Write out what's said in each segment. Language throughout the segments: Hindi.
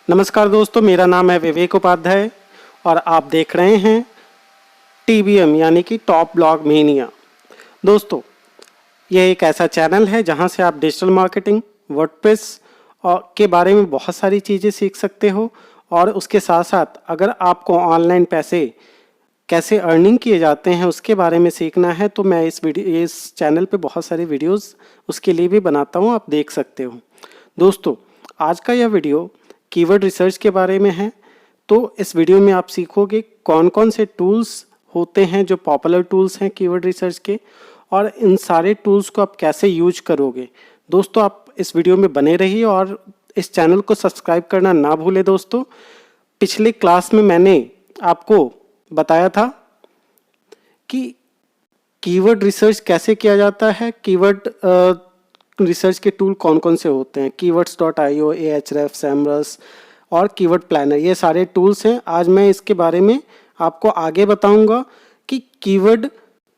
नमस्कार दोस्तों, मेरा नाम है विवेक उपाध्याय और आप देख रहे हैं TBM यानी कि टॉप ब्लॉग मेनिया। दोस्तों, यह एक ऐसा चैनल है जहां से आप डिजिटल मार्केटिंग, वर्डप्रेस और के बारे में बहुत सारी चीज़ें सीख सकते हो और उसके साथ साथ अगर आपको ऑनलाइन पैसे कैसे अर्निंग किए जाते हैं उसके बारे में सीखना है तो मैं इस चैनल पे बहुत सारी वीडियोस उसके लिए भी बनाता हूँ, आप देख सकते हो। दोस्तों, आज का यह वीडियो कीवर्ड रिसर्च के बारे में है। तो इस वीडियो में आप सीखोगे कौन कौन से टूल्स होते हैं जो पॉपुलर टूल्स हैं कीवर्ड रिसर्च के, और इन सारे टूल्स को आप कैसे यूज करोगे। दोस्तों, आप इस वीडियो में बने रहिए और इस चैनल को सब्सक्राइब करना ना भूलें। दोस्तों, पिछले क्लास में मैंने आपको बताया था कि कीवर्ड रिसर्च कैसे किया जाता है, कीवर्ड रिसर्च के टूल कौन कौन से होते हैं। keywords.io, Ahref, Semrush और कीवर्ड प्लानर, ये सारे टूल्स हैं। आज मैं इसके बारे में आपको आगे बताऊंगा कि कीवर्ड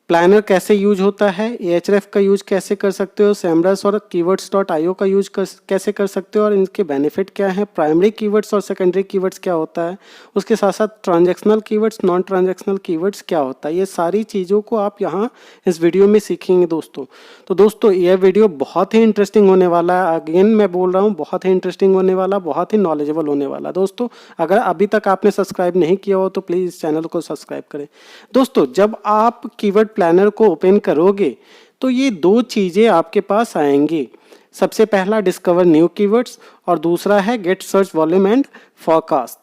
प्लानर कैसे यूज होता है, Ahref का यूज कैसे कर सकते हो, Semrush और keywords.io का यूज कैसे कर सकते हो और इनके बेनिफिट क्या है, प्राइमरी कीवर्ड्स और सेकेंडरी कीवर्ड्स क्या होता है, उसके साथ साथ transactional keywords, non transactional keywords क्या होता है। ये सारी चीज़ों को आप यहाँ इस वीडियो में सीखेंगे दोस्तों। तो दोस्तों, यह वीडियो बहुत ही इंटरेस्टिंग होने वाला है। अगेन मैं बोल रहा हूँ, बहुत ही इंटरेस्टिंग होने वाला, बहुत ही नॉलेजेबल होने वाला। दोस्तों, अगर अभी तक आपने सब्सक्राइब नहीं किया हो तो प्लीज़ इस चैनल को सब्सक्राइब करें। दोस्तों, जब आप कीवर्ड प्लानर को ओपन करोगे तो ये दो चीज़ें आपके पास आएंगी। सबसे पहला डिस्कवर न्यू कीवर्ड्स और दूसरा है get search volume and forecast.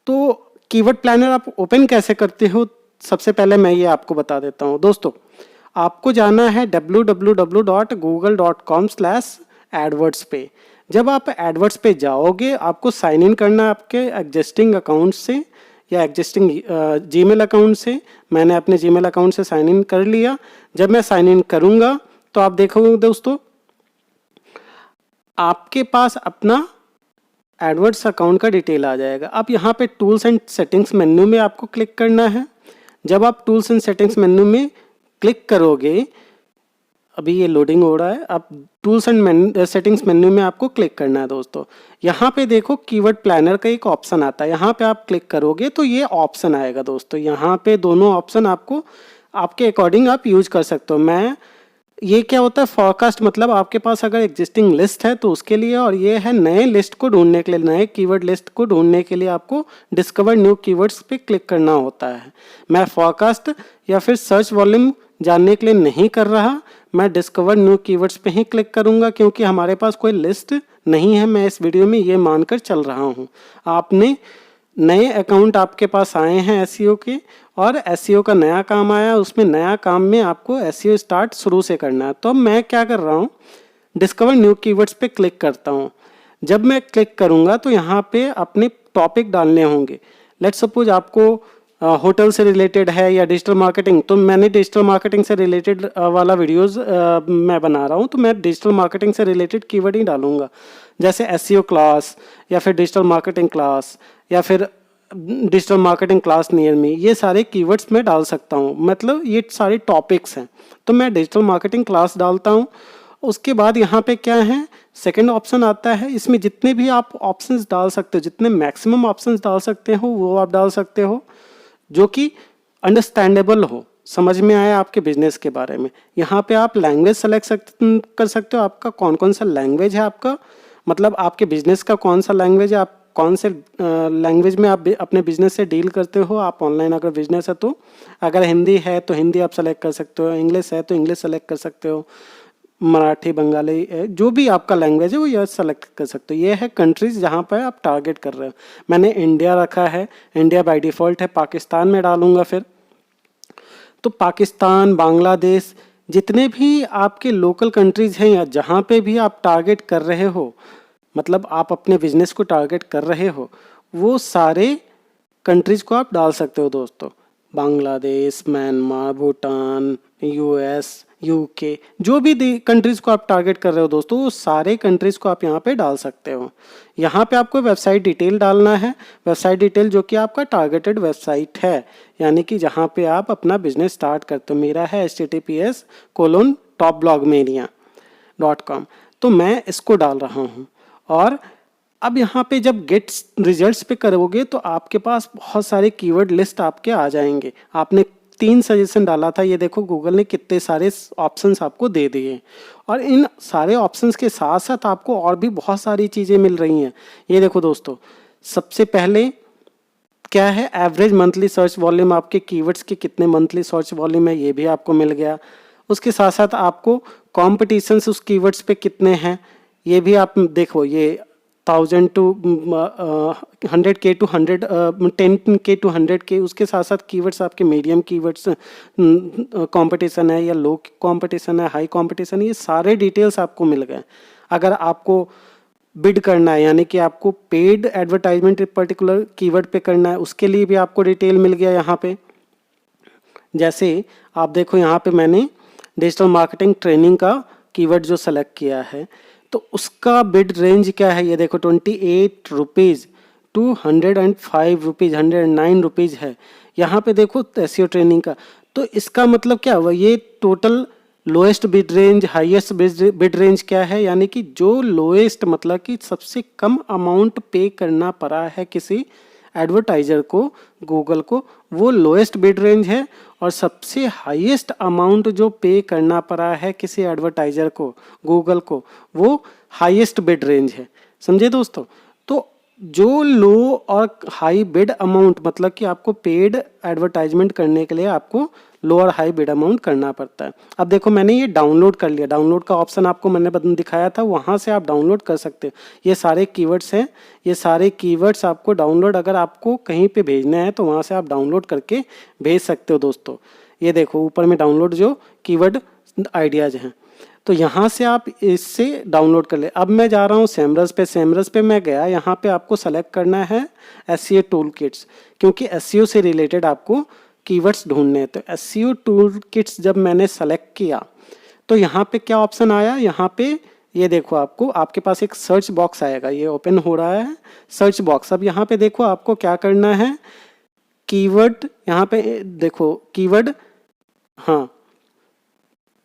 तो कीवर्ड प्लानर आप ओपन कैसे करते हो, सबसे पहले मैं ये आपको बता देता हूँ। दोस्तों, आपको जाना है www.google.com/adwords पे। जब आप एडवर्ड्स पे जाओगे, आपको साइन इन करना है आपके एग्जिस्टिंग अकाउंट से या एग्जिस्टिंग जीमेल अकाउंट से। मैंने अपने जीमेल अकाउंट से साइन इन कर लिया। जब मैं साइन इन करूंगा तो आप देखोगे दोस्तों, आपके पास अपना एडवर्ड्स अकाउंट का डिटेल आ जाएगा। अब यहाँ पे टूल्स एंड सेटिंग्स मेन्यू में आपको क्लिक करना है। जब आप टूल्स एंड सेटिंग्स मेन्यू में क्लिक करोगे, अभी ये लोडिंग हो रहा है, अब टूल्स एंड सेटिंग्स मेन्यू में आपको क्लिक करना है। दोस्तों, यहाँ पे देखो कीवर्ड प्लानर का एक ऑप्शन आता है, यहाँ पे आप क्लिक करोगे तो ये ऑप्शन आएगा। दोस्तों, यहाँ पे दोनों ऑप्शन आपको आपके अकॉर्डिंग आप यूज कर सकते हो। ये क्या होता है, फॉरकास्ट मतलब आपके पास अगर एग्जिस्टिंग लिस्ट है तो उसके लिए, और ये है नए लिस्ट को ढूंढने के लिए, नए कीवर्ड लिस्ट को ढूंढने के लिए आपको डिस्कवर न्यू कीवर्ड्स पे क्लिक करना होता है। मैं फॉरकास्ट या फिर सर्च वॉल्यूम जानने के लिए नहीं कर रहा, मैं डिस्कवर न्यू कीवर्ड्स पे ही क्लिक करूंगा क्योंकि हमारे पास कोई लिस्ट नहीं है। मैं इस वीडियो में ये मानकर चल रहा हूँ। आपने नए अकाउंट आपके पास आए हैं एसईओ के, और एसईओ का नया काम आया, उसमें नया काम में आपको एसईओ स्टार्ट शुरू से करना है। तो मैं क्या कर रहा हूँ, डिस्कवर न्यू कीवर्ड्स पे क्लिक करता हूँ। जब मैं क्लिक करूँगा तो यहाँ पे अपने टॉपिक डालने होंगे। लेट्स सपोज आपको होटल से रिलेटेड है या डिजिटल मार्केटिंग, तो मैंने डिजिटल मार्केटिंग से रिलेटेड वाला वीडियोस मैं बना रहा हूँ, तो मैं डिजिटल मार्केटिंग से रिलेटेड कीवर्ड ही डालूंगा, जैसे एसईओ क्लास या फिर डिजिटल मार्केटिंग क्लास या फिर digital marketing class near me. ये सारे कीवर्ड्स मैं डाल सकता हूँ, मतलब ये सारे टॉपिक्स हैं। तो मैं डिजिटल मार्केटिंग क्लास डालता हूँ। उसके बाद यहाँ पे क्या है, सेकंड ऑप्शन आता है। इसमें जितने भी आप ऑप्शंस डाल सकते हो, जितने मैक्सिमम ऑप्शंस डाल सकते हो वो आप डाल सकते हो, जो कि अंडरस्टैंडेबल हो, समझ में आए आपके बिजनेस के बारे में। यहाँ पे आप लैंग्वेज सेलेक्ट कर सकते हो, आपका कौन कौन सा लैंग्वेज है, आपका मतलब आपके बिजनेस का कौन सा लैंग्वेज है, आप कौन से लैंग्वेज में आप अपने बिजनेस से डील करते हो। आप ऑनलाइन अगर बिजनेस है तो अगर हिंदी है तो हिंदी आप सेलेक्ट कर सकते हो, इंग्लिश है तो इंग्लिश सेलेक्ट कर सकते हो, मराठी, बंगाली, जो भी आपका लैंग्वेज है वो यह सेलेक्ट कर सकते हो। ये है कंट्रीज जहाँ पर आप टारगेट कर रहे हो। मैंने इंडिया रखा है, इंडिया बाय डिफ़ॉल्ट है। पाकिस्तान में डालूंगा फिर, तो पाकिस्तान, बांग्लादेश, जितने भी आपके लोकल कंट्रीज हैं या जहाँ पे भी आप टारगेट कर रहे हो, मतलब आप अपने बिजनेस को टारगेट कर रहे हो, वो सारे कंट्रीज को आप डाल सकते हो। दोस्तों, Bangladesh, Myanmar, Bhutan, US, UK, जो भी कंट्रीज को आप टारगेट कर रहे हो दोस्तों, वो सारे कंट्रीज को आप यहाँ पे डाल सकते हो। यहाँ पे आपको वेबसाइट डिटेल डालना है, वेबसाइट डिटेल जो कि आपका टारगेटेड वेबसाइट है, यानी कि जहाँ पे आप अपना बिजनेस स्टार्ट करते हो। मेरा है https://topblogmania.com, तो मैं इसको डाल रहा हूँ। और अब यहाँ पे जब गेट रिजल्ट्स पे करोगे तो आपके पास बहुत सारे कीवर्ड लिस्ट आपके आ जाएंगे। आपने 3 सजेशन डाला था, ये देखो गूगल ने कितने सारे ऑप्शंस आपको दे दिए, और इन सारे ऑप्शंस के साथ साथ आपको और भी बहुत सारी चीज़ें मिल रही हैं। ये देखो दोस्तों, सबसे पहले क्या है, एवरेज मंथली सर्च वॉल्यूम, आपके कीवर्ड्स के कितने मंथली सर्च वॉल्यूम है ये भी आपको मिल गया। उसके साथ साथ आपको कॉम्पिटिशन्स उस कीवर्ड्स पे कितने हैं ये भी आप देखो, ये 1000 to 100K to 100 10K to 100K। उसके साथ साथ कीवर्ड्स आपके मीडियम कीवर्ड्स कंपटीशन है या लो कंपटीशन है, हाई कंपटीशन है, ये सारे डिटेल्स आपको मिल गए। अगर आपको बिड करना है यानी कि आपको पेड एडवर्टाइजमेंट पर्टिकुलर कीवर्ड पे करना है, उसके लिए भी आपको डिटेल मिल गया यहाँ पे। जैसे आप देखो यहाँ पे मैंने डिजिटल मार्केटिंग ट्रेनिंग का कीवर्ड जो सेलेक्ट किया है, तो उसका बिड रेंज क्या है, ये देखो 28 रुपीज़ टू 105 रुपीज़, 109 रुपीज़ है। यहाँ पे देखो एसईओ ट्रेनिंग का, तो इसका मतलब क्या हुआ, ये total lowest bid range, highest bid range क्या है, यानी कि जो लोएस्ट मतलब कि सबसे कम अमाउंट पे करना पड़ा है किसी एडवर्टाइजर को, गूगल को, वो लोएस्ट बिड रेंज है, और सबसे हाईएस्ट अमाउंट जो पे करना पड़ा है किसी एडवर्टाइजर को, गूगल को, वो हाईएस्ट बिड रेंज है। समझे दोस्तों? तो जो लो और हाई बिड अमाउंट मतलब कि आपको पेड एडवर्टाइजमेंट करने के लिए आपको लो और हाई बिड अमाउंट करना पड़ता है। अब देखो मैंने ये डाउनलोड कर लिया, डाउनलोड का ऑप्शन आपको मैंने दिखाया था, वहाँ से आप डाउनलोड कर सकते हो। ये सारे कीवर्ड्स हैं, ये सारे कीवर्ड्स आपको डाउनलोड, अगर आपको कहीं पे भेजना है तो वहाँ से आप डाउनलोड करके भेज सकते हो दोस्तों। ये देखो ऊपर में डाउनलोड जो कीवर्ड आइडियाज़ हैं, तो यहाँ से आप इससे डाउनलोड कर ले। अब मैं जा रहा हूँ सेमरस पे, सेमरस पे मैं गया, यहाँ पे आपको सेलेक्ट करना है एसईओ टूल किट्स, क्योंकि एसईओ से रिलेटेड आपको कीवर्ड्स ढूंढने हैं। तो एसईओ टूल किट्स जब मैंने सेलेक्ट किया तो यहाँ पे क्या ऑप्शन आया, यहाँ पे ये देखो आपको, आपके पास एक सर्च बॉक्स आएगा, ये ओपन हो रहा है सर्च बॉक्स। अब यहाँ पे देखो आपको क्या करना है, कीवर्ड, यहाँ पे देखो कीवर्ड, हाँ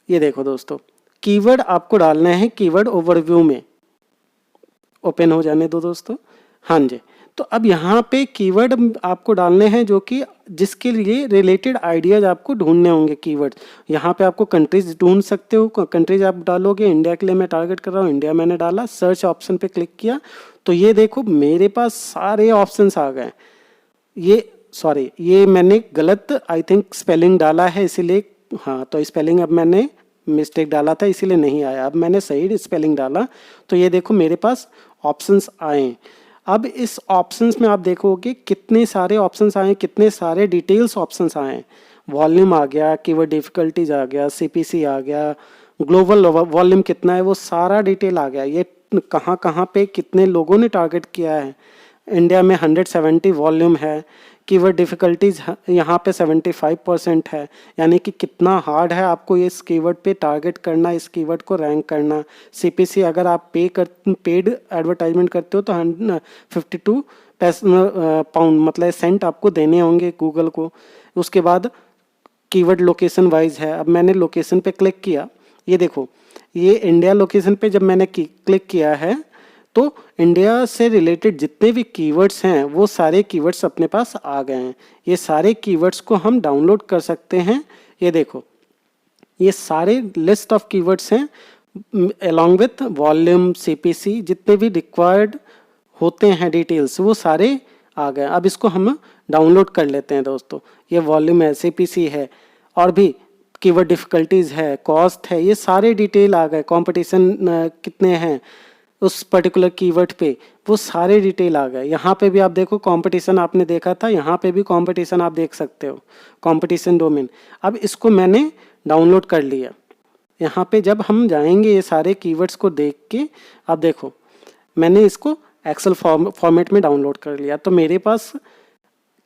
ये देखो दोस्तों, कीवर्ड आपको डालना है कीवर्ड ओवरव्यू में, ओपन हो जाने दो दोस्तों। हाँ जी, तो अब यहाँ पे कीवर्ड आपको डालने हैं जो कि जिसके लिए रिलेटेड आइडियाज आपको ढूंढने होंगे कीवर्ड। यहाँ पे आपको कंट्रीज ढूंढ सकते हो, कंट्रीज आप डालोगे, इंडिया के लिए मैं टारगेट कर रहा हूँ, इंडिया मैंने डाला, सर्च ऑप्शन पे क्लिक किया, तो ये देखो मेरे पास सारे ऑप्शंस आ गए। ये सॉरी, ये मैंने गलत आई थिंक स्पेलिंग डाला है इसीलिए, हाँ तो स्पेलिंग अब मैंने मिस्टेक डाला था इसीलिए नहीं आया, अब मैंने सही स्पेलिंग डाला, तो ये देखो मेरे पास ऑप्शंस आए। अब इस ऑप्शंस में आप देखोगे कितने सारे ऑप्शंस आए, कितने सारे डिटेल्स ऑप्शंस आए। वॉल्यूम आ गया, कीवर्ड डिफिकल्टीज आ गया, सीपीसी आ गया, ग्लोबल वॉल्यूम कितना है वो सारा डिटेल आ गया, ये कहाँ कहाँ पे कितने लोगों ने टारगेट किया है। इंडिया में 170 वॉल्यूम है, कीवर्ड डिफ़िकल्टीज यहाँ पे 75% है, यानी कि कितना हार्ड है आपको इस कीवर्ड पे टारगेट करना, इस कीवर्ड को रैंक करना। सीपीसी अगर आप पेड एडवर्टाइजमेंट करते हो तो 52 पाउंड मतलब सेंट आपको देने होंगे गूगल को। उसके बाद कीवर्ड लोकेशन वाइज है, अब मैंने लोकेशन पे क्लिक किया, ये देखो ये इंडिया लोकेशन पे जब मैंने क्लिक किया है तो इंडिया से रिलेटेड जितने भी कीवर्ड्स हैं वो सारे कीवर्ड्स अपने पास आ गए हैं। ये सारे कीवर्ड्स को हम डाउनलोड कर सकते हैं। ये देखो ये सारे लिस्ट ऑफ कीवर्ड्स हैं अलॉन्ग विथ वॉल्यूम, सीपीसी, जितने भी रिक्वायर्ड होते हैं डिटेल्स वो सारे आ गए। अब इसको हम डाउनलोड कर लेते हैं दोस्तों। ये वॉल्यूम है, सीपीसी है, और भी कीवर्ड डिफ़िकल्टीज है, कॉस्ट है, ये सारे डिटेल आ गए। कंपटीशन कितने हैं उस पर्टिकुलर कीवर्ड पे, वो सारे डिटेल आ गए। यहाँ पे भी आप देखो कंपटीशन आपने देखा था, यहाँ पे भी कंपटीशन आप देख सकते हो, कंपटीशन डोमेन। अब इसको मैंने डाउनलोड कर लिया। यहाँ पे जब हम जाएंगे ये सारे कीवर्ड्स को देख के, अब देखो मैंने इसको एक्सेल फॉर्मेट में डाउनलोड कर लिया। तो मेरे पास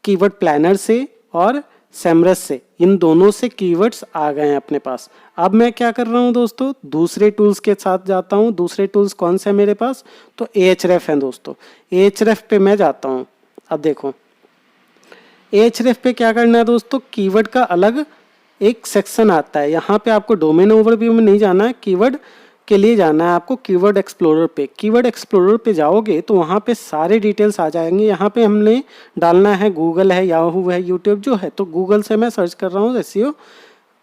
कीवर्ड प्लानर से और सेमरस से, इन दोनों से कीवर्ड्स आ गए हैं अपने पास। अब मैं क्या कर रहा हूं दोस्तों, दूसरे टूल्स के साथ जाता हूं। दूसरे टूल्स कौन से हैं मेरे पास, तो Ahref हैं दोस्तों। Ahref पे मैं जाता हूं। अब देखो Ahref पे क्या करना है दोस्तों, कीवर्ड का अलग एक सेक्शन आता है। यहाँ पे आपको डोमेन ओवरव्यू में नहीं जाना है, के लिए जाना है आपको कीवर्ड एक्सप्लोरर पे। कीवर्ड एक्सप्लोरर पे जाओगे तो वहाँ पे सारे डिटेल्स आ जाएंगे। यहाँ पे हमने डालना है गूगल है, याहू है, यूट्यूब जो है, तो गूगल से मैं सर्च कर रहा हूँ एसईओ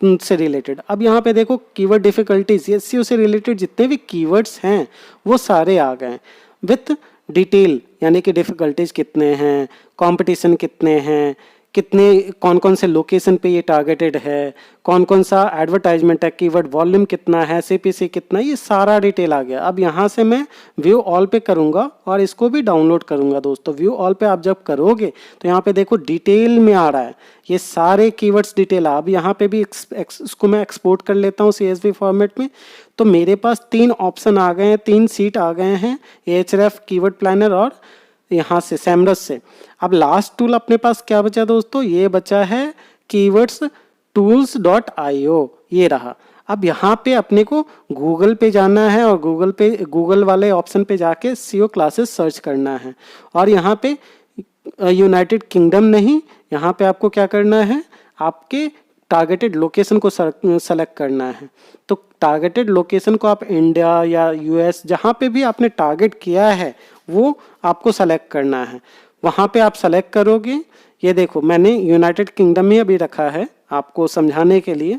से रिलेटेड। अब यहाँ पे देखो कीवर्ड डिफिकल्टीज, एसईओ से रिलेटेड जितने भी कीवर्ड्स हैं वो सारे आ गए विथ डिटेल, यानी कि डिफिकल्टीज कितने हैं, कंपटीशन कितने हैं, कितने कौन कौन से लोकेशन पे ये टारगेटेड है, कौन कौन सा एडवर्टाइजमेंट है, कीवर्ड वॉल्यूम कितना है, सीपीसी कितना, ये सारा डिटेल आ गया। अब यहाँ से मैं व्यू ऑल पे करूँगा और इसको भी डाउनलोड करूँगा दोस्तों। व्यू ऑल पे आप जब करोगे तो यहाँ पे देखो डिटेल में आ रहा है, ये सारे कीवर्ड्स डिटेल। अब यहाँ पे भी इसको मैं एक्सपोर्ट कर लेता हूँ CSV फॉर्मेट में। तो मेरे पास 3 ऑप्शन आ गए हैं, 3 सीट आ गए हैं, Ahref, कीवर्ड प्लानर और यहाँ से सेमरस से। अब लास्ट टूल अपने पास क्या बचा दोस्तों, ये बचा है कीवर्ड्स tools.io, ये रहा। अब यहाँ पे अपने को गूगल पे जाना है और गूगल वाले ऑप्शन पे जाके SEO क्लासेस सर्च करना है। और यहाँ पे यूनाइटेड किंगडम नहीं, यहाँ पे आपको क्या करना है, आपके टारगेटेड लोकेशन को सेलेक्ट करना है। तो टारगेटेड लोकेशन को आप इंडिया या US जहाँ पे भी आपने टारगेट किया है वो आपको सेलेक्ट करना है। वहाँ पे आप सेलेक्ट करोगे, ये देखो मैंने यूनाइटेड किंगडम ही अभी रखा है आपको समझाने के लिए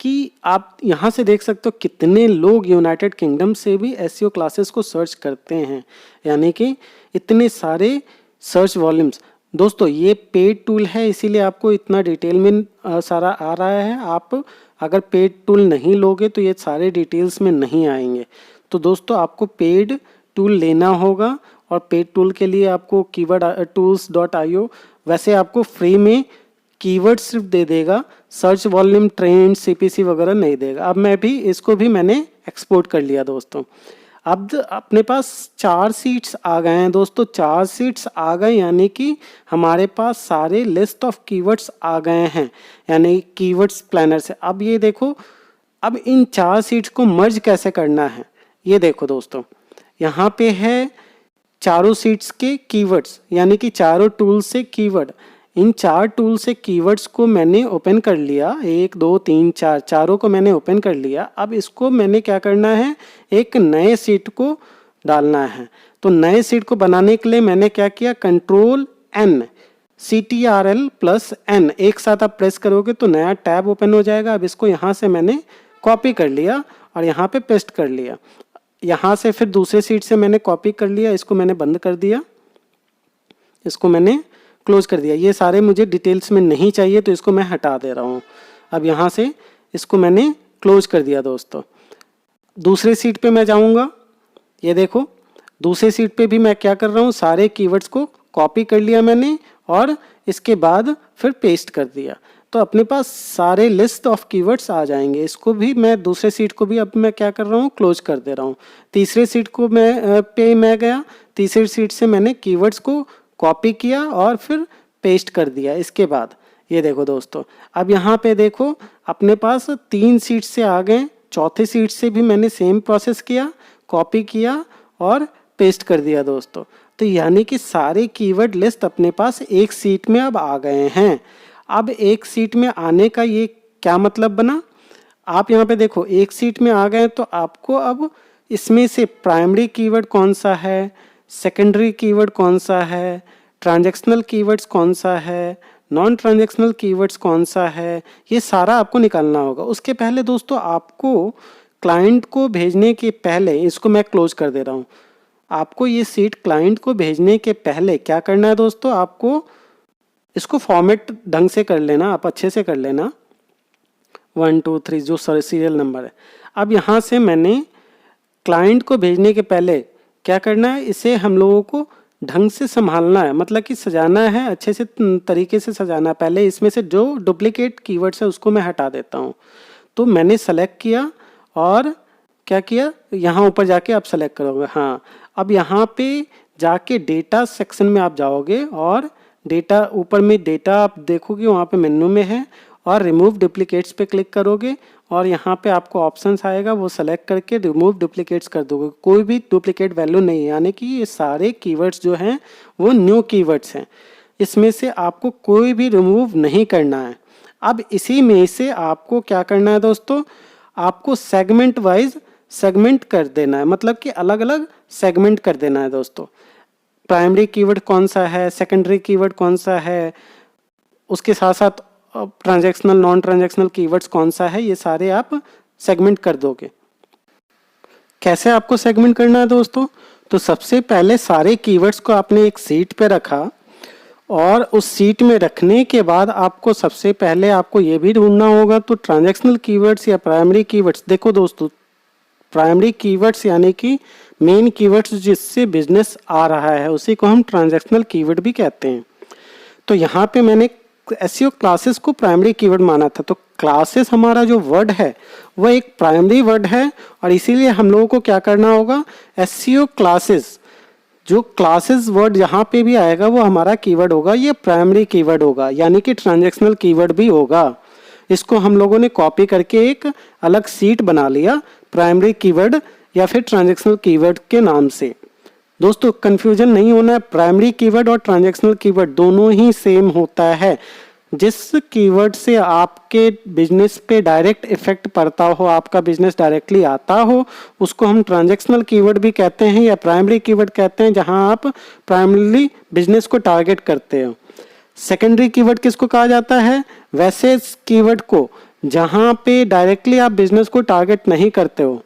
कि आप यहाँ से देख सकते हो कितने लोग यूनाइटेड किंगडम से भी एसईओ क्लासेस को सर्च करते हैं, यानी कि इतने सारे सर्च वॉल्यूम्स। दोस्तों ये पेड टूल है इसीलिए आपको इतना डिटेल में सारा आ रहा है। आप अगर पेड टूल नहीं लोगे तो ये सारे डिटेल्स में नहीं आएंगे। तो दोस्तों आपको पेड टूल लेना होगा और पेड टूल के लिए आपको कीवर्ड tools.io वैसे आपको फ्री में कीवर्ड सिर्फ दे देगा, सर्च वॉल्यूम, ट्रेंड, सीपीसी वगैरह नहीं देगा। अब इसको भी मैंने एक्सपोर्ट कर लिया दोस्तों। अब अपने पास 4 सीट्स आ गए हैं दोस्तों, 4 सीट्स आ गए यानी कि हमारे पास सारे लिस्ट ऑफ कीवर्ड्स आ गए हैं, यानी कीवर्ड्स प्लानर से। अब ये देखो, अब इन 4 सीट्स को मर्ज कैसे करना है, ये देखो दोस्तों। यहाँ पे है चारों सीट्स के कीवर्ड्स, यानी कि चारों टूल से कीवर्ड। इन 4 टूल से कीवर्ड्स को मैंने ओपन कर लिया, 1 2 3 4, चारों को मैंने ओपन कर लिया। अब इसको मैंने क्या करना है, एक नए सीट को डालना है। तो नए सीट को बनाने के लिए मैंने क्या किया, Ctrl+N, CTRL+N एक साथ आप प्रेस करोगे तो नया टैब ओपन हो जाएगा। अब इसको यहाँ से मैंने कॉपी कर लिया और यहाँ पे पेस्ट कर लिया। यहाँ से फिर दूसरे सीट से मैंने कॉपी कर लिया, इसको मैंने बंद कर दिया, इसको मैंने क्लोज कर दिया। ये सारे मुझे डिटेल्स में नहीं चाहिए तो इसको मैं हटा दे रहा हूँ। अब यहाँ से इसको मैंने क्लोज कर दिया दोस्तों। दूसरे सीट पे मैं जाऊँगा, ये देखो दूसरे सीट पे भी मैं क्या कर रहा हूँ, सारे कीवर्ड्स को कॉपी कर लिया मैंने और इसके बाद फिर पेस्ट कर दिया। तो अपने पास सारे लिस्ट ऑफ कीवर्ड्स आ जाएंगे। इसको भी मैं दूसरे सीट को भी अब मैं क्या कर रहा हूँ, क्लोज कर दे रहा हूँ। तीसरे सीट को मैं गया, तीसरी सीट से मैंने कीवर्ड्स को कॉपी किया और फिर पेस्ट कर दिया। इसके बाद ये देखो दोस्तों, अब यहाँ पे देखो अपने पास 3 सीट से आ गए। चौथे सीट से भी मैंने सेम प्रोसेस किया, कॉपी किया और पेस्ट कर दिया दोस्तों। तो यानी कि सारे कीवर्ड लिस्ट अपने पास एक सीट में अब आ गए हैं। अब एक सीट में आने का ये क्या मतलब बना, आप यहाँ पे देखो एक सीट में आ गए तो आपको अब इसमें से प्राइमरी कीवर्ड कौन सा है, सेकेंडरी कीवर्ड कौन सा है, ट्रांजैक्शनल कीवर्ड्स कौन सा है, नॉन ट्रांजैक्शनल कीवर्ड्स कौन सा है, ये सारा आपको निकालना होगा। उसके पहले दोस्तों आपको क्लाइंट को भेजने के पहले, इसको मैं क्लोज कर दे रहा हूँ, आपको ये सीट क्लाइंट को भेजने के पहले क्या करना है दोस्तों, आपको इसको फॉर्मेट ढंग से कर लेना, आप अच्छे से कर लेना, 1 2 3 जो सीरियल नंबर है। अब यहाँ से मैंने क्लाइंट को भेजने के पहले क्या करना है, इसे हम लोगों को ढंग से संभालना है, मतलब कि सजाना है, अच्छे से तरीके से सजाना है। पहले इसमें से जो डुप्लीकेट कीवर्ड्स है उसको मैं हटा देता हूँ। तो मैंने सेलेक्ट किया और क्या किया, यहाँ ऊपर जाके आप सेलेक्ट करोगे। हाँ, अब यहाँ पे जाके डेटा सेक्शन में आप जाओगे और डेटा ऊपर में डेटा आप देखोगे, वहाँ पे मेन्यू में है और रिमूव डुप्लीकेट्स पे क्लिक करोगे और यहाँ पे आपको ऑप्शंस आएगा, वो सेलेक्ट करके रिमूव डुप्लीकेट्स कर दोगे। कोई भी डुप्लीकेट वैल्यू नहीं है, यानी कि ये सारे कीवर्ड्स जो हैं वो न्यू कीवर्ड्स हैं, इसमें से आपको कोई भी रिमूव नहीं करना है। अब इसी में से आपको क्या करना है दोस्तों, आपको सेगमेंट वाइज सेगमेंट कर देना है, मतलब कि अलग अलग सेगमेंट कर देना है दोस्तों। प्राइमरी कीवर्ड कौन सा है, सेकेंडरी कीवर्ड कौन सा है, उसके साथ साथ ट्रांजैक्शनल नॉन ट्रांजैक्शनल कीवर्ड्स कौन सा है, ये सारे आप सेगमेंट कर दोगे। कैसे आपको सेगमेंट करना है दोस्तों? तो सबसे पहले सारे कीवर्ड्स को आपने एक सीट पे रखा और उस सीट में रखने के बाद आपको सबसे पहले आपको ये भी ढूंढना होगा तो ट्रांजैक्शनल कीवर्ड्स या प्राइमरी कीवर्ड्स। देखो दोस्तों, प्राइमरी कीवर्ड्स यानी कि मेन कीवर्ड्स जिससे बिजनेस आ रहा है उसी को हम ट्रांजैक्शनल कीवर्ड भी कहते हैं। तो यहाँ पे मैंने एसईओ क्लासेस को प्राइमरी कीवर्ड माना था, तो क्लासेस हमारा जो वर्ड है वह एक प्राइमरी वर्ड है और इसीलिए हम लोगों को क्या करना होगा, एसईओ क्लासेस, जो क्लासेस वर्ड यहाँ पे भी आएगा वो हमारा कीवर्ड होगा, ये प्राइमरी कीवर्ड होगा, यानी कि ट्रांजैक्शनल कीवर्ड भी होगा। इसको हम लोगों ने कॉपी करके एक अलग सीट बना लिया प्राइमरी कीवर्ड या फिर ट्रांजैक्शनल कीवर्ड के नाम से। दोस्तों कंफ्यूजन नहीं होना है, प्राइमरी कीवर्ड और ट्रांजैक्शनल कीवर्ड दोनों ही सेम होता है। जिस कीवर्ड से आपके बिजनेस पे डायरेक्ट इफेक्ट पड़ता हो, आपका बिजनेस डायरेक्टली आता हो, उसको हम ट्रांजैक्शनल कीवर्ड भी कहते हैं या प्राइमरी कीवर्ड कहते हैं, जहां आप प्राइमरीली बिजनेस को टारगेट करते हो। सेकेंडरी कीवर्ड किसको कहा जाता है? वैसे कीवर्ड को जहां पे डायरेक्टली आप बिजनेस को टारगेट नहीं करते हो।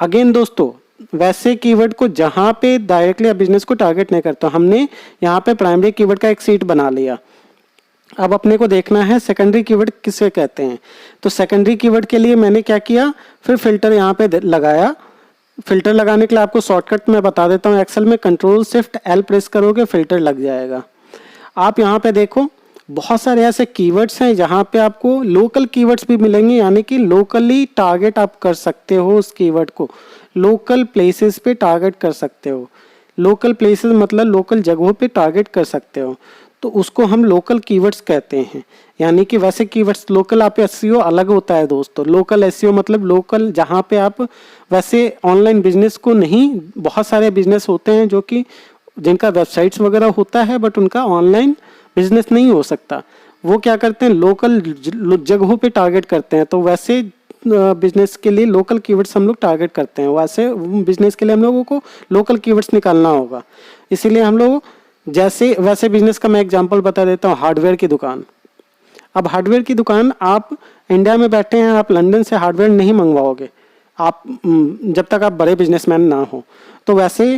अगेन दोस्तों, वैसे कीवर्ड को जहां पे डायरेक्टली आप बिजनेस को टारगेट नहीं करते हो। हमने यहाँ पे प्राइमरी कीवर्ड का एक सीट बना लिया। अब अपने को देखना है सेकेंडरी कीवर्ड किसे कहते हैं। तो सेकेंडरी कीवर्ड के लिए मैंने क्या किया, फिर फिल्टर यहाँ पे लगाया। फिल्टर लगाने के लिए आपको शॉर्टकट में बता देता हूँ, एक्सेल में कंट्रोल शिफ्ट एल प्रेस करोगे फिल्टर लग जाएगा। आप यहाँ पे देखो बहुत सारे ऐसे कीवर्ड्स हैं जहाँ पे आपको लोकल कीवर्ड्स भी मिलेंगे, यानी कि लोकली टारगेट आप कर सकते हो उस कीवर्ड को, लोकल प्लेसेस पे टारगेट कर सकते हो। लोकल प्लेसेस मतलब लोकल जगहों पे टारगेट कर सकते हो, तो उसको हम लोकल कीवर्ड्स कहते हैं। यानी कि वैसे कीवर्ड्स लोकल आप एसईओ अलग होता है दोस्तों। लोकल एसईओ मतलब लोकल जहाँ पे आप वैसे ऑनलाइन बिजनेस को नहीं, बहुत सारे बिजनेस होते हैं जो कि जिनका वेबसाइट्स वगैरह होता है बट उनका ऑनलाइन बिजनेस नहीं हो सकता, वो क्या करते हैं लोकल जगहों पे टारगेट करते हैं। तो वैसे बिजनेस के लिए लोकल कीवर्ड्स हम लोग टारगेट करते हैं, वैसे बिजनेस के लिए हम लोगों को लोकल कीवर्ड्स निकालना होगा। इसीलिए हम लोग जैसे वैसे बिजनेस का मैं एग्जांपल बता देता हूँ, हार्डवेयर की दुकान। अब हार्डवेयर की दुकान, आप इंडिया में बैठे हैं, आप लंदन से हार्डवेयर नहीं मंगवाओगे आप जब तक आप बड़े बिजनेसमैन ना हो। तो वैसे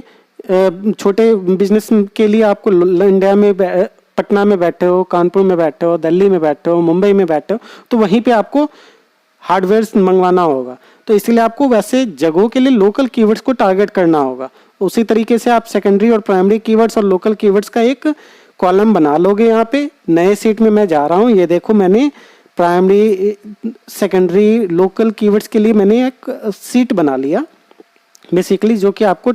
छोटे बिजनेस के लिए आपको इंडिया में पटना में बैठे हो, कानपुर में बैठे हो, दिल्ली में बैठे हो, मुंबई में बैठे हो, तो वहीं पे आपको हार्डवेयर मंगवाना होगा। तो इसीलिए आपको वैसे जगहों के लिए लोकल कीवर्ड्स को टारगेट करना होगा। उसी तरीके से आप सेकेंडरी और प्राइमरी कीवर्ड्स और लोकल कीवर्ड्स का एक कॉलम बना लोगे। यहाँ पे नए सीट में मैं जा रहा हूँ, ये देखो मैंने प्राइमरी सेकेंडरी लोकल कीवर्ड्स के लिए मैंने एक सीट बना लिया बेसिकली, जो कि आपको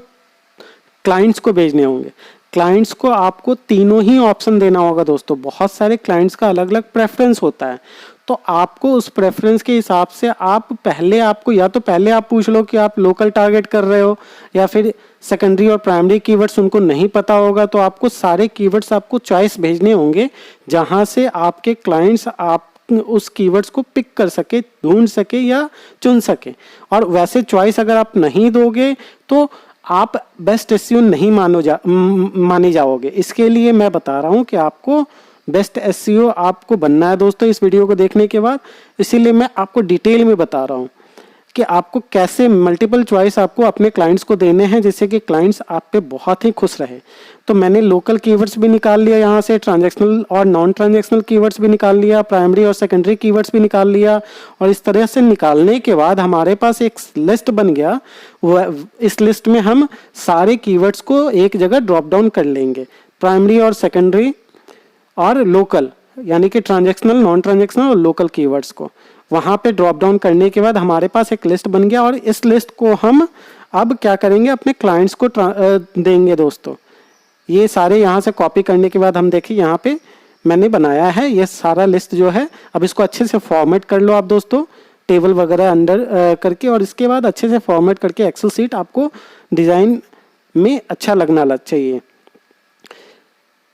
क्लाइंट्स को भेजने होंगे। क्लाइंट्स को आपको तीनों ही ऑप्शन देना होगा दोस्तों। बहुत सारे क्लाइंट्स का अलग अलग प्रेफरेंस होता है, तो आपको उस प्रेफरेंस के हिसाब से आप पहले आप पूछ लो कि आप लोकल टारगेट कर रहे हो या फिर सेकेंडरी और प्राइमरी कीवर्ड्स उनको नहीं पता होगा। तो आपको सारे कीवर्ड्स आपको चॉइस भेजने होंगे जहां से आपके क्लाइंट्स आप उस कीवर्ड्स को पिक कर सके, ढूंढ सके या चुन सके। और वैसे चॉइस अगर आप नहीं दोगे तो आप बेस्ट एसईओ नहीं माने जाओगे। इसके लिए मैं बता रहा हूँ कि आपको बेस्ट एसईओ आपको बनना है दोस्तों इस वीडियो को देखने के बाद। इसीलिए मैं आपको डिटेल में बता रहा हूँ कि आपको कैसे मल्टीपल चॉइस आपको अपने क्लाइंट्स को देने हैं जिससे कि क्लाइंट्स आप पे बहुत ही खुश रहे। तो मैंने लोकल कीवर्ड्स भी निकाल लिया यहाँ से, ट्रांजैक्शनल और नॉन ट्रांजैक्शनल कीवर्ड्स भी निकाल लिया, प्राइमरी और सेकेंडरी कीवर्ड्स भी निकाल लिया। और इस तरह से निकालने के बाद हमारे पास एक लिस्ट बन गया। इस लिस्ट में हम सारे कीवर्ड्स को एक जगह ड्रॉप डाउन कर लेंगे, प्राइमरी और सेकेंडरी और लोकल, यानी कि ट्रांजैक्शनल, नॉन ट्रांजैक्शनल और लोकल कीवर्ड्स को वहाँ पे ड्रॉप डाउन करने के बाद हमारे पास एक लिस्ट बन गया। और इस लिस्ट को हम अब क्या करेंगे, अपने क्लाइंट्स को देंगे दोस्तों। ये सारे यहाँ से कॉपी करने के बाद हम देखिए यहाँ पे मैंने बनाया है ये सारा लिस्ट जो है। अब इसको अच्छे से फॉर्मेट कर लो आप दोस्तों, टेबल वगैरह अंडर करके, और इसके बाद अच्छे से फॉर्मेट करके एक्सेल सीट आपको डिज़ाइन में अच्छा लगना चाहिए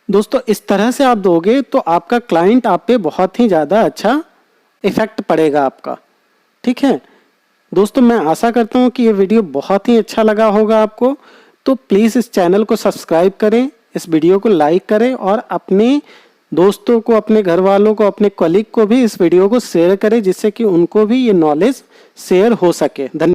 दोस्तों। इस तरह से आप दोगे तो आपका क्लाइंट आप पे बहुत ही ज़्यादा अच्छा इफेक्ट पड़ेगा आपका, ठीक है। दोस्तों मैं आशा करता हूँ कि ये वीडियो बहुत ही अच्छा लगा होगा आपको, तो प्लीज़ इस चैनल को सब्सक्राइब करें, इस वीडियो को लाइक करें और अपने दोस्तों को, अपने घर वालों को, अपने कलीग को भी इस वीडियो को शेयर करें, जिससे कि उनको भी ये नॉलेज शेयर हो सके। धन्यवाद।